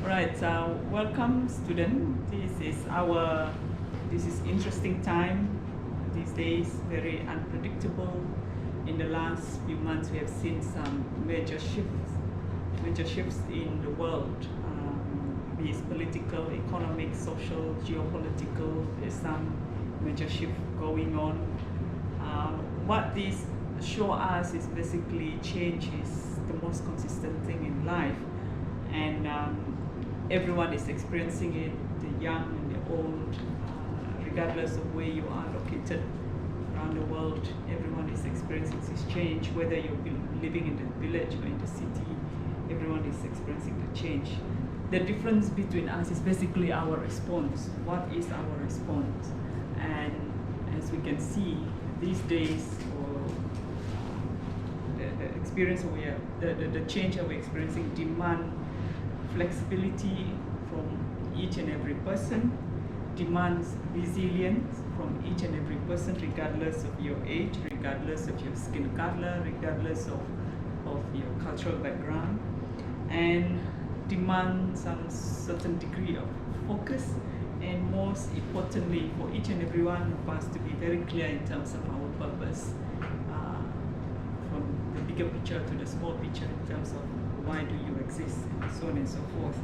Right, welcome student. This is interesting time these days, very unpredictable. In the last few months, we have seen some major shifts in the world, be it political, economic, social, geopolitical. There's some major shift going on. What this show us is basically change is the most consistent thing in life, and everyone is experiencing it, the young and the old, regardless of where you are located around the world. Everyone is experiencing this change, whether you're living in the village or in the city. Everyone is experiencing the change. The difference between us is basically our response. What is our response? And as we can see these days, the experience the change that we're experiencing demand flexibility from each and every person, demands resilience from each and every person, regardless of your age, regardless of your skin color, regardless of your cultural background, and demands some certain degree of focus, and most importantly, for each and every one of us to be very clear in terms of our purpose, from the bigger picture to the small picture in terms of why do you exist, and so on and so forth.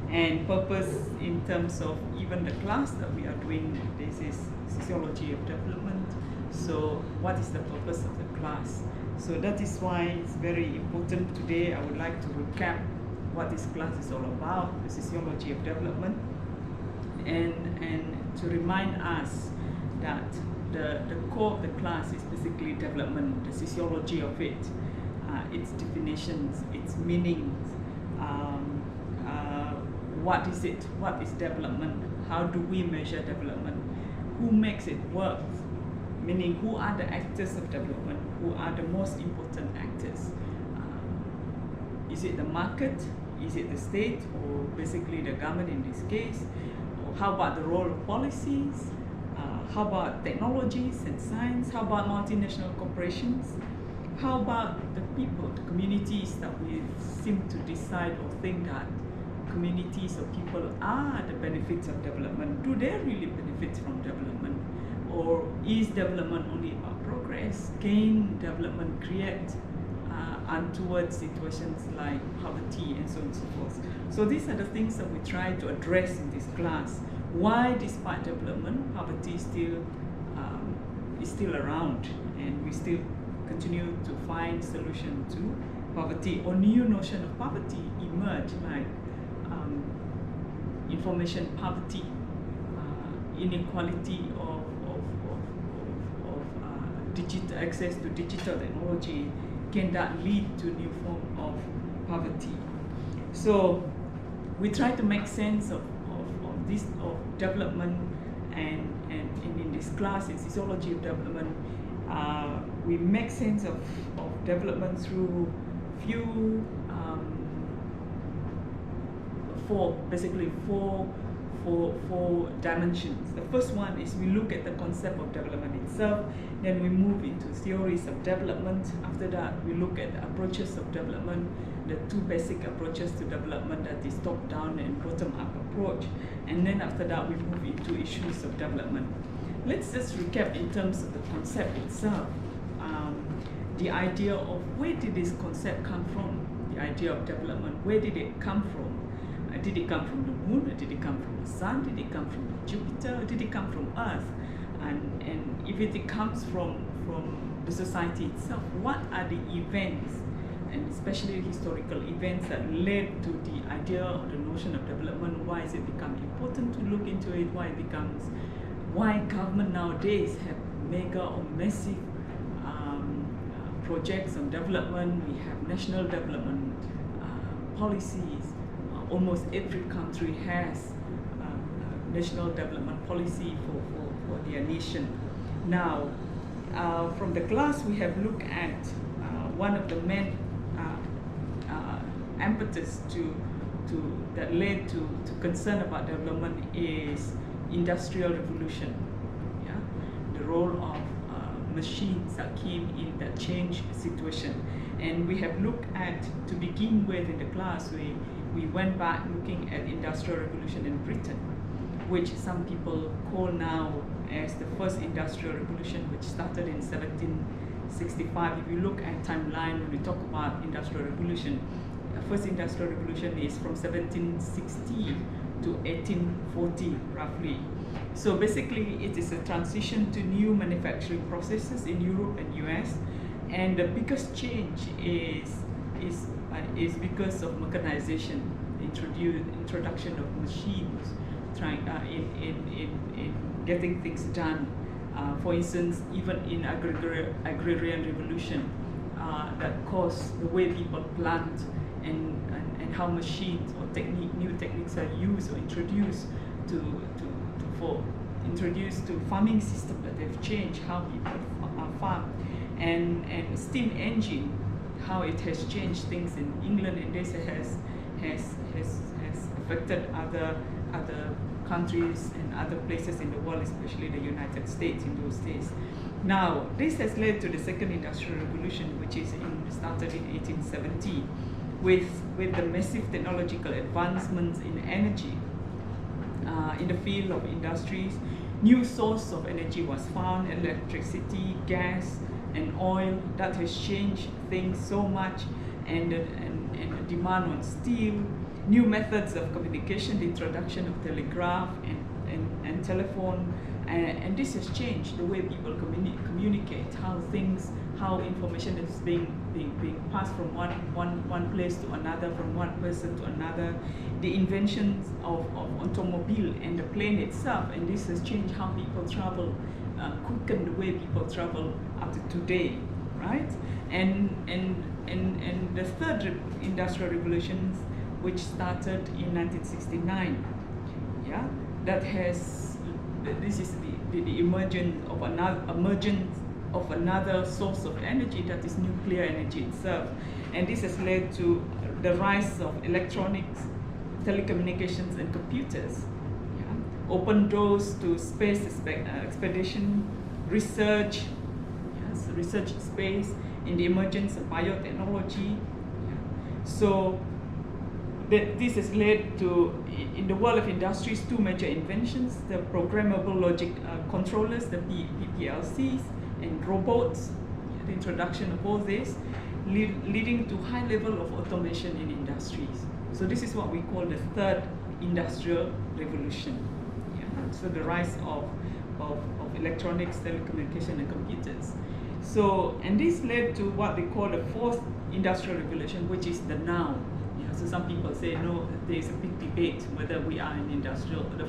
And purpose in terms of even the class that we are doing, this is Sociology of Development. So what is the purpose of the class? So that is why it's very important today. I would like to recap what this class is all about, the Sociology of Development, and to remind us that the core of the class is basically development, the sociology of it, its definitions, its meanings, what is it, what is development, how do we measure development, who makes it work, meaning who are the actors of development, who are the most important actors. Is it the market, is it the state, or basically the government in this case? Or how about the role of policies? How about technologies and science? How about multinational corporations? How about the people, the communities that we seem to decide or think that communities or people are the benefits of development? Do they really benefit from development? Or is development only about progress? Can development create untoward situations like poverty and so on and so forth? So these are the things that we try to address in this class. Why, despite development, poverty is still around, and we still continue to find solution to poverty, or new notion of poverty emerge, like information poverty, inequality of digital access to digital technology. Can that lead to new form of poverty? So we try to make sense of development, and in this class in Sociology of Development, we make sense of development through four dimensions. The first one is we look at the concept of development itself, then we move into theories of development. After that, we look at the approaches of development, the two basic approaches to development, that is top-down and bottom-up approach. And then after that, we move into issues of development. Let's just recap in terms of the concept itself. The idea of where did this concept come from? The idea of development, where did it come from? Did it come from the moon? Or did it come from the sun? Did it come from Jupiter? Or did it come from Earth? And if it comes from the society itself, what are the events, and especially historical events, that led to the idea or the notion of development? Why has it become important to look into it? Why government nowadays have mega or massive projects on development? We have national development policies. Almost every country has national development policy for their nation. Now, from the class, we have looked at one of the main impetus that led to concern about development is industrial revolution. Yeah? The role of machines that came in that changed situation. And we have looked at, to begin with in the class, we went back looking at Industrial Revolution in Britain, which some people call now as the first Industrial Revolution, which started in 1765. If you look at timeline, when we talk about Industrial Revolution, the first Industrial Revolution is from 1760 to 1840, roughly. So basically, it is a transition to new manufacturing processes in Europe and US, and the biggest change is because of mechanization, introduction of machines, in getting things done. For instance, even in agrarian revolution, that caused the way people plant and how machines or new techniques are used or introduced to farming system that have changed how people farm, and steam engine, how it has changed things in England, and this has affected other countries and other places in the world, especially the United States in those days. Now, this has led to the second industrial revolution, which is started in 1870, with the massive technological advancements in energy. In the field of industries, new source of energy was found: electricity, gas, and oil. That has changed things so much, and the demand on steel, new methods of communication, the introduction of telegraph and telephone, and this has changed the way people communicate, how information is being passed from one place to another, from one person to another. The inventions of automobile and the plane itself, and this has changed how people travel, quickened the way people travel up to today, right? And the third industrial revolution, which started in 1969, yeah, this is the emergence of another source of energy, that is nuclear energy itself, and this has led to the rise of electronics, telecommunications, and computers. Yeah. Open doors to space expedition, research, yes, research space, in the emergence of biotechnology. Yeah. So this has led to, in the world of industries, two major inventions: the programmable logic controllers, the PLCs, and robots, the introduction of all this, leading to high level of automation in industries. So this is what we call the third industrial revolution. Yeah. So the rise of electronics, telecommunication, and computers. So, and this led to what they call the fourth industrial revolution, which is the now. So some people say, no, there is a big debate whether we are in the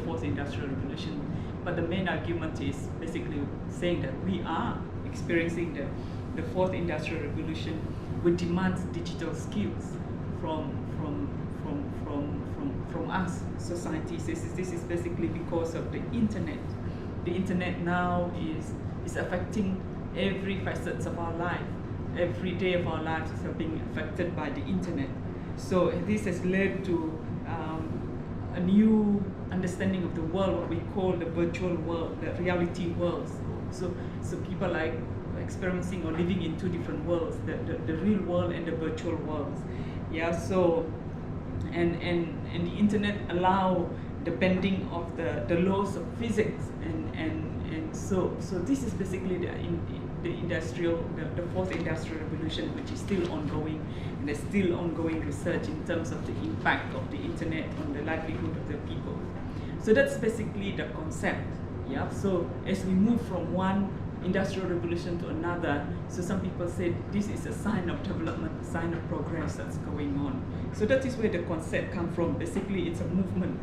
fourth industrial revolution. But the main argument is basically saying that we are experiencing the fourth industrial revolution, which demands digital skills from us, societies. This is basically because of the internet. The internet now is affecting every facet of our life. Every day of our lives is being affected by the internet. So this has led to a new understanding of the world, what we call the virtual world, the reality worlds. So people are experiencing or living in two different worlds, the real world and the virtual worlds. Yeah. So and the internet allow the bending of the laws of physics, and so this is basically the fourth industrial revolution, which is still ongoing, and there's still ongoing research in terms of the impact of the internet on the livelihood of the people. So that's basically the concept. Yeah. So as we move from one industrial revolution to another, so some people say this is a sign of development, a sign of progress that's going on. So that is where the concept comes from. Basically, it's a movement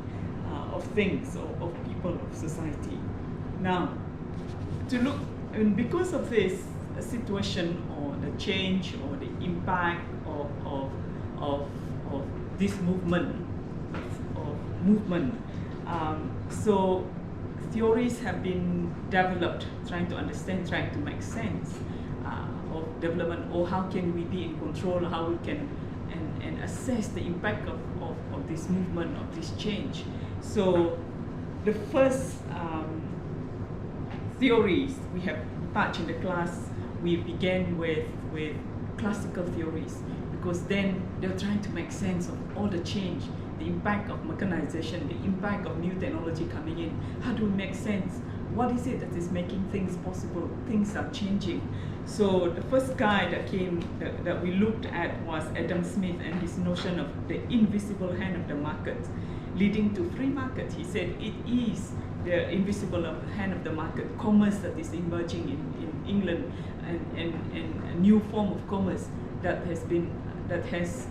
of things, of people, of society. Now, to look, and because of this situation, or the change, or the impact of this movement, so theories have been developed trying to understand, trying to make sense of development, or how can we be in control, how we can and assess the impact of this movement, of this change. So the first theories we have touched in the class, we began with classical theories, because then they're trying to make sense of all the change, the impact of mechanization, the impact of new technology coming in. How do we make sense? What is it that is making things possible? Things are changing. So the first guy that we looked at was Adam Smith and his notion of the invisible hand of the market, leading to free market. He said it is the invisible hand of the market, commerce that is emerging in England, and a new form of commerce that has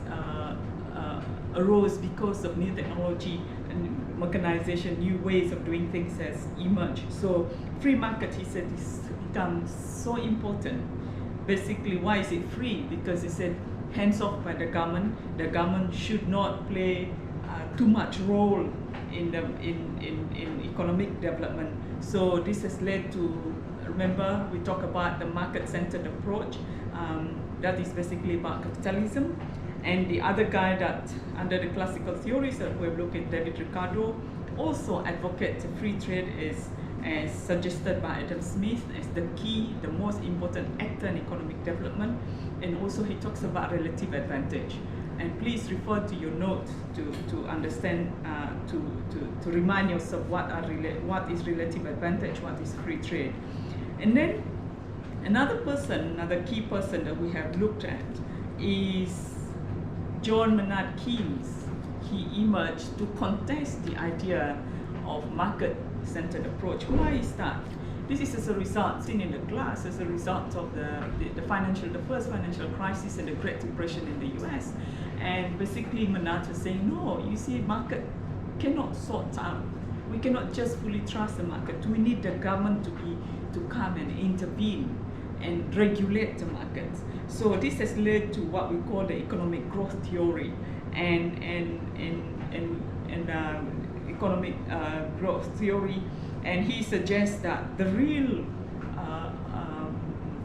arose because of new technology and mechanization, new ways of doing things has emerged. So free market, he said, is become so important. Basically, why is it free? Because he said, hands off by the government. The government should not play too much role in economic development. So this has led to, remember, we talk about the market-centered approach. That is basically about capitalism. And the other guy that, under the classical theories that we've looked at, David Ricardo, also advocates free trade as suggested by Adam Smith as the key, the most important actor in economic development. And also he talks about relative advantage. And please refer to your notes to understand, to remind yourself what is relative advantage, what is free trade. And then another key person that we have looked at is John Maynard Keynes. He emerged to contest the idea of market-centered approach. Why is that? This is as a result, seen in the class, as a result of the first financial crisis and the Great Depression in the US. And basically Maynard was saying, no, you see, market cannot sort out. We cannot just fully trust the market. We need the government to come and intervene and regulate the markets. So this has led to what we call the economic growth theory and economic growth theory. And he suggests that the real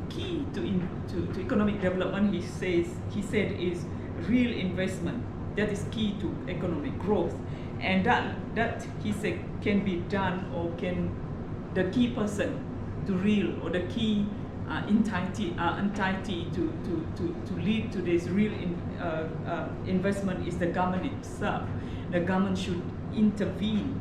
key to economic development, he said, is real investment. That is key to economic growth, and that he said can be done, or can the key person to real, or the key entity to lead to this real investment is the government itself. The government should intervene,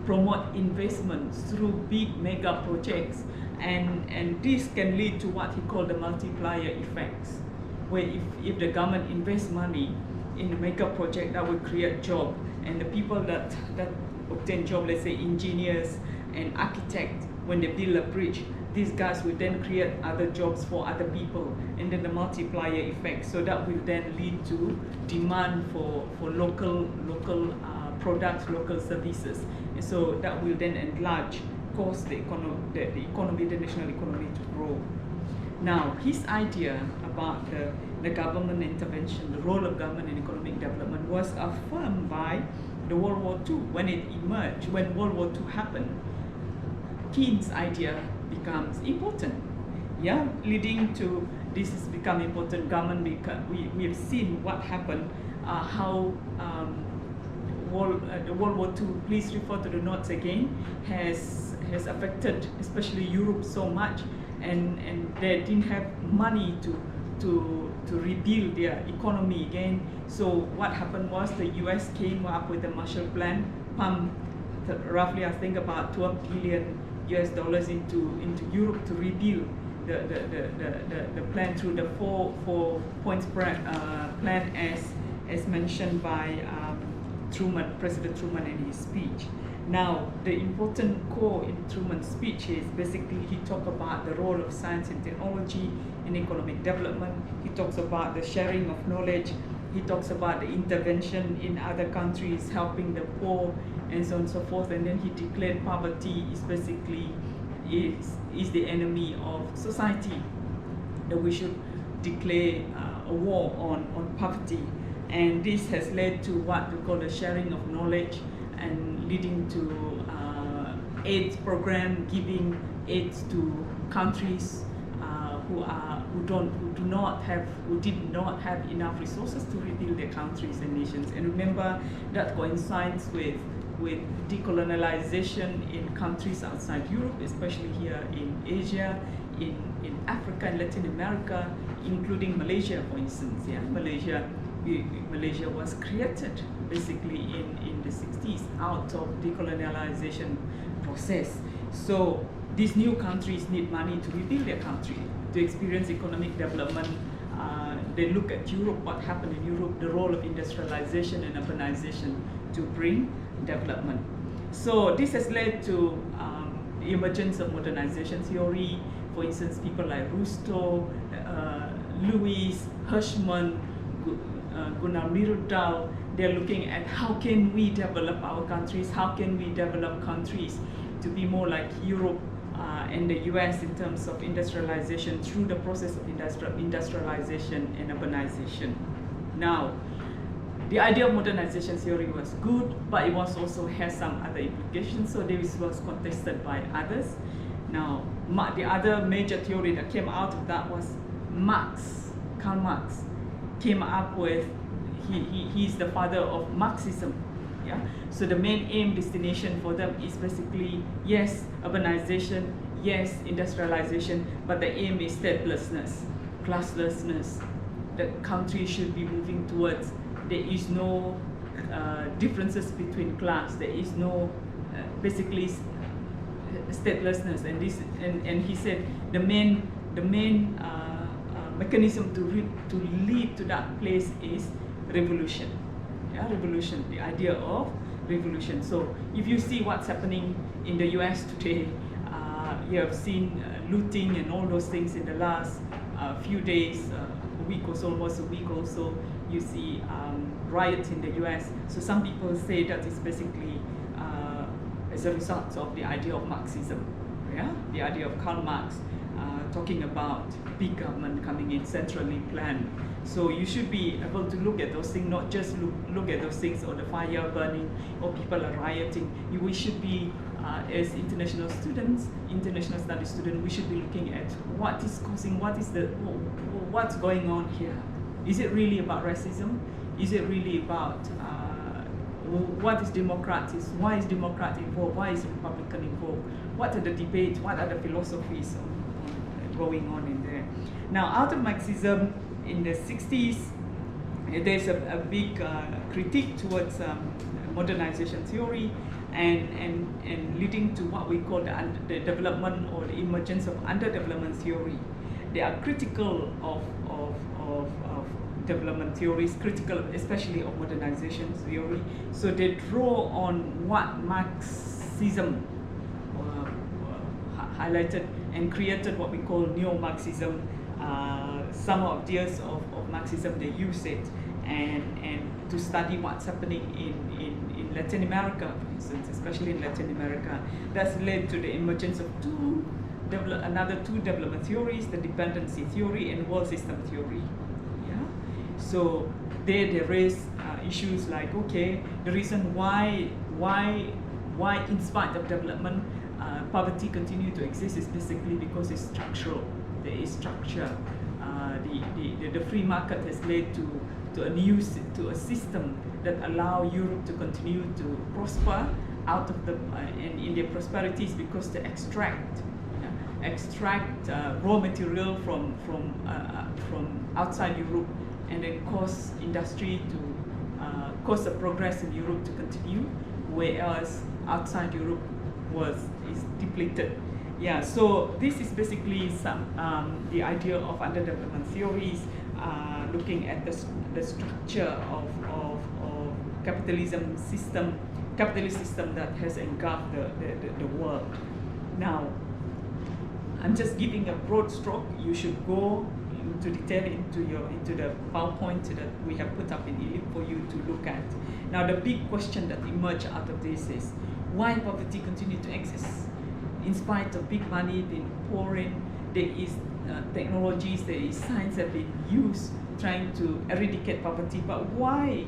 promote investments through big mega projects, and this can lead to what he called the multiplier effects, where if the government invests money in a mega project, that will create job, and the people that obtain job, let's say engineers and architects, when they build a bridge, these guys will then create other jobs for other people, and then the multiplier effect. So that will then lead to demand for local products, local services, and so that will then enlarge, cause the national economy to grow. Now, his idea about the government intervention, the role of government in economic development, was affirmed by the World War II when it emerged. When World War II happened, Keynes' idea becomes important. Yeah, leading to this has become important. Government, because we have seen what happened, how the World War II, please refer to the notes again, has affected especially Europe so much, and they didn't have money to rebuild their economy again. So what happened was the US came up with the Marshall Plan, pumped roughly, I think, about $12 billion into Europe to rebuild the plan through the four points plan as mentioned by President Truman in his speech. Now, the important core in Truman's speech is basically he talked about the role of science and technology in economic development. He talks about the sharing of knowledge. He talks about the intervention in other countries, helping the poor, and so on and so forth. And then he declared poverty is basically is the enemy of society, that we should declare a war on poverty. And this has led to what we call the sharing of knowledge, and leading to AIDS program, giving aids to countries who did not have enough resources to rebuild their countries and nations. And remember, that coincides with decolonialization in countries outside Europe, especially here in Asia, in Africa and Latin America, including Malaysia, for instance. Yeah, Malaysia was created basically in the 60s out of decolonialization process. So these new countries need money to rebuild their country, to experience economic development. They look at Europe, what happened in Europe, the role of industrialization and urbanization to bring development. So this has led to the emergence of modernization theory. For instance, people like Rusto, Lewis, Hirschman, Gunnar Myrdal, they're looking at how can we develop our countries, how can we develop countries to be more like Europe and the US in terms of industrialization through the process of industrialization and urbanization. Now, the idea of modernization theory was good, but it was also has some other implications, so this was contested by others. Now, the other major theory that came out of that was Marx. Karl Marx came up with, he's the father of Marxism. Yeah? So the main aim destination for them is basically, yes, urbanization, yes, industrialization, but the aim is statelessness, classlessness. The country should be moving towards, there is no differences between class, there is no basically statelessness, and he said the main mechanism to lead to that place is revolution. Yeah, revolution, the idea of revolution. So if you see what's happening in the US today, you have seen looting and all those things in the last few days, a week or so, almost a week or so. You see riots in the US. So some people say that it's basically as a result of the idea of Marxism, yeah, the idea of Karl Marx, talking about big government coming in, centrally planned. So you should be able to look at those things, not just look at those things or the fire burning or people are rioting. We should be, as international students, international studies students, we should be looking at what is causing, what's going on here. Is it really about racism? Is it really about what is Democrat? Why is Democrat involved? Why is Republican involved? What are the debates? What are the philosophies going on in there? Now, out of Marxism in the 60s, there's a big critique towards modernization theory and leading to what we call the development or the emergence of underdevelopment theory. They are critical of development theories, critical especially of modernization theory. So they draw on what Marxism highlighted and created what we call neo-Marxism. Some ideas of Marxism, they use it and to study what's happening in Latin America, for instance, especially in Latin America. That's led to the emergence of another two development theories, the dependency theory and world system theory. Yeah? So they raise issues like, okay, the reason why in spite of development, poverty continues to exist is basically because it's structural. There is structure. The free market has led to a system that allow Europe to continue to prosper out of the and in their prosperities because they extract raw material from outside Europe and then cause industry to cause the progress in Europe to continue, whereas outside Europe is depleted. Yeah, so this is basically the idea of underdevelopment theories, looking at the structure of capitalist system that has engulfed the world. Now, I'm just giving a broad stroke. You should go into detail into the PowerPoint that we have put up in ELIP for you to look at. Now, the big question that emerged out of this is why poverty continues to exist. In spite of big money being poured in, there is technologies, there is science that have been used trying to eradicate poverty, but why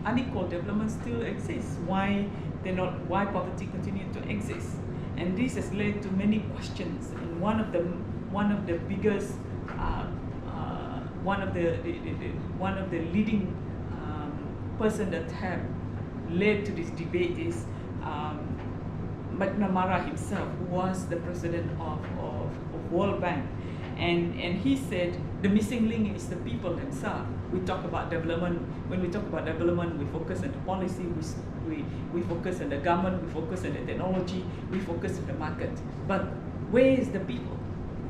unequal development still exists? Why poverty continues to exist? And this has led to many questions. And one of the biggest, one of the leading person that have led to this debate is McNamara himself, who was the president of World Bank, and he said the missing link is the people themselves. We talk about development. When we talk about development, we focus on the policy, we focus on the government, we focus on the technology, we focus on the market. But where is the people?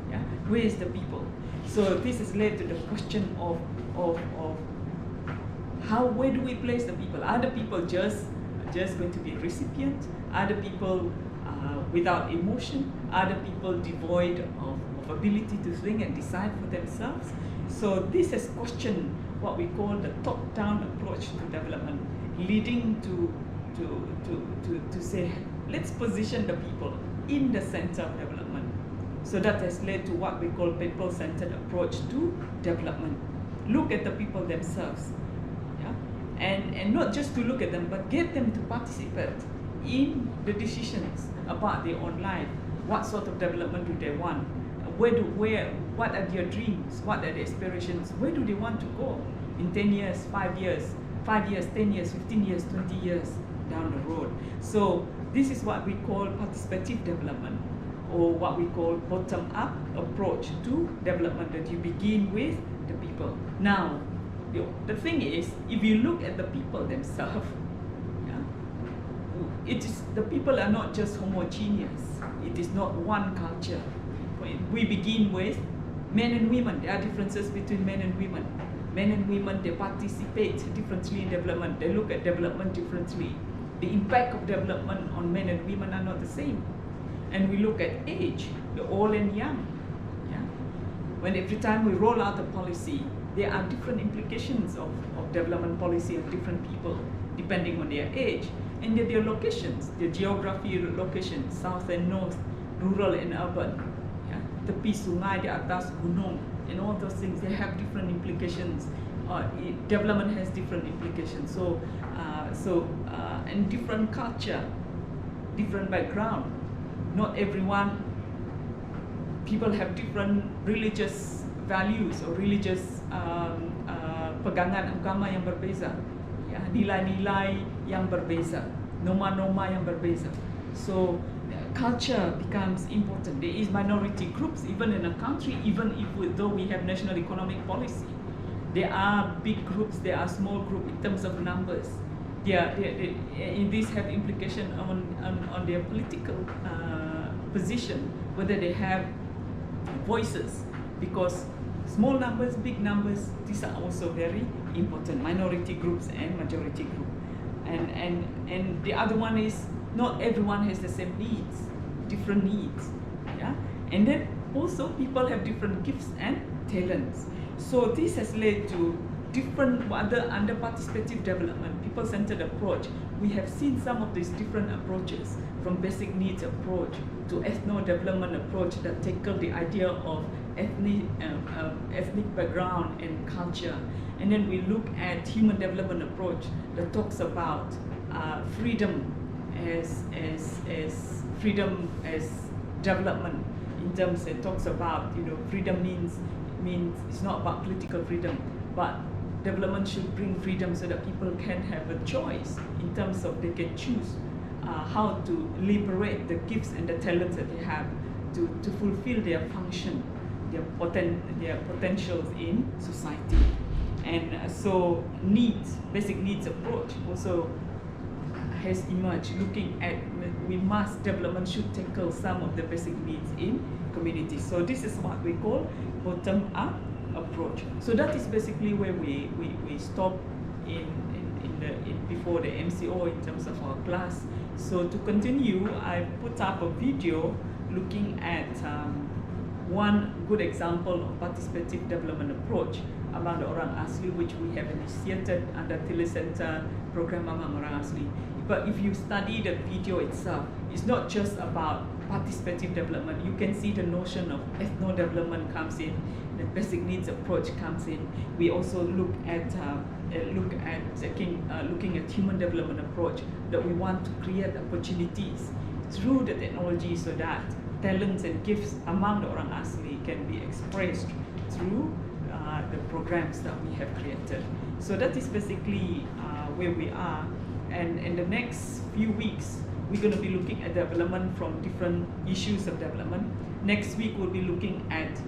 Yeah, where is the people? So this has led to the question of where do we place the people? Are the people just going to be recipients? Are the people without emotion? Are the people devoid of ability to think and decide for themselves? So this has questioned what we call the top-down approach to development, leading to say, let's position the people in the center of development. So that has led to what we call people-centered approach to development. Look at the people themselves, yeah? And not just to look at them, but get them to participate in the decisions about their own life. What sort of development do they want? What are their dreams? What are their aspirations? Where do they want to go in 10 years, 5 years, 10 years, 15 years, 20 years down the road? So this is what we call participative development, or what we call bottom-up approach to development, that you begin with the people. Now, the thing is, if you look at the people themselves, the people are not just homogeneous. It is not one culture. We begin with men and women. There are differences between men and women. Men and women, they participate differently in development. They look at development differently. The impact of development on men and women are not the same. And we look at age, the old and young. Yeah? When every time we roll out a policy, there are different implications of development policy of different people, depending on their age. And their locations, their geography locations, south and north, rural and urban. Yeah? Tepi sungai, di atas gunung, and all those things, they have different implications. Development has different implications. And different culture, different background. Not everyone, people have different religious values or religious pegangan agama yang berbeza. Ya, nilai-nilai yang berbeza, norma-norma yang berbeza. So culture becomes important. There is minority groups even in a country, though we have national economic policy. There are big groups, there are small groups in terms of numbers. These have implication on their political position, whether they have voices, because small numbers, big numbers, these are also very important, minority groups and majority group. And the other one is not everyone has the same needs, different needs. Yeah? And then also people have different gifts and talents. So this has led to different under participative development, people-centered approach. We have seen some of these different approaches, from basic needs approach to ethno-development approach that tackle the idea of ethnic background and culture. And then we look at human development approach that talks about freedom as freedom as development. In terms, it talks about, freedom means it's not about political freedom, but development should bring freedom so that people can have a choice in terms of they can choose how to liberate the gifts and the talents that they have to fulfill their function, their potentials in society. And so basic needs approach also has emerged, looking at development should tackle some of the basic needs in communities. So this is what we call bottom-up approach. So that is basically where we stop before the MCO in terms of our class. So to continue, I put up a video looking at one good example of participative development approach among the orang asli, which we have initiated under Telecenter program among orang asli. But if you study the video itself, it's not just about participative development. You can see the notion of ethno-development comes in, the basic needs approach comes in. We also look at looking at human development approach, that we want to create opportunities through the technology so that talents and gifts among the orang asli can be expressed through the programs that we have created. So that is basically where we are. And in the next few weeks, we're going to be looking at development from different issues of development. Next week we'll be looking at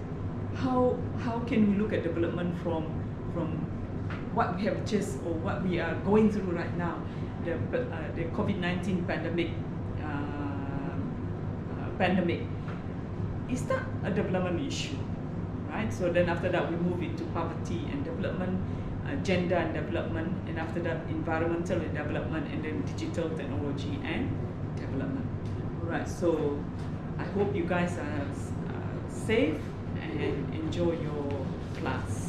how can we look at development from what we have just, or what we are going through right now, the COVID-19 pandemic. Is that a development issue, right? So then after that we move into poverty and development, gender and development, and after that environmental and development, and then digital technology and development. All right, so I hope you guys are safe and enjoy your class.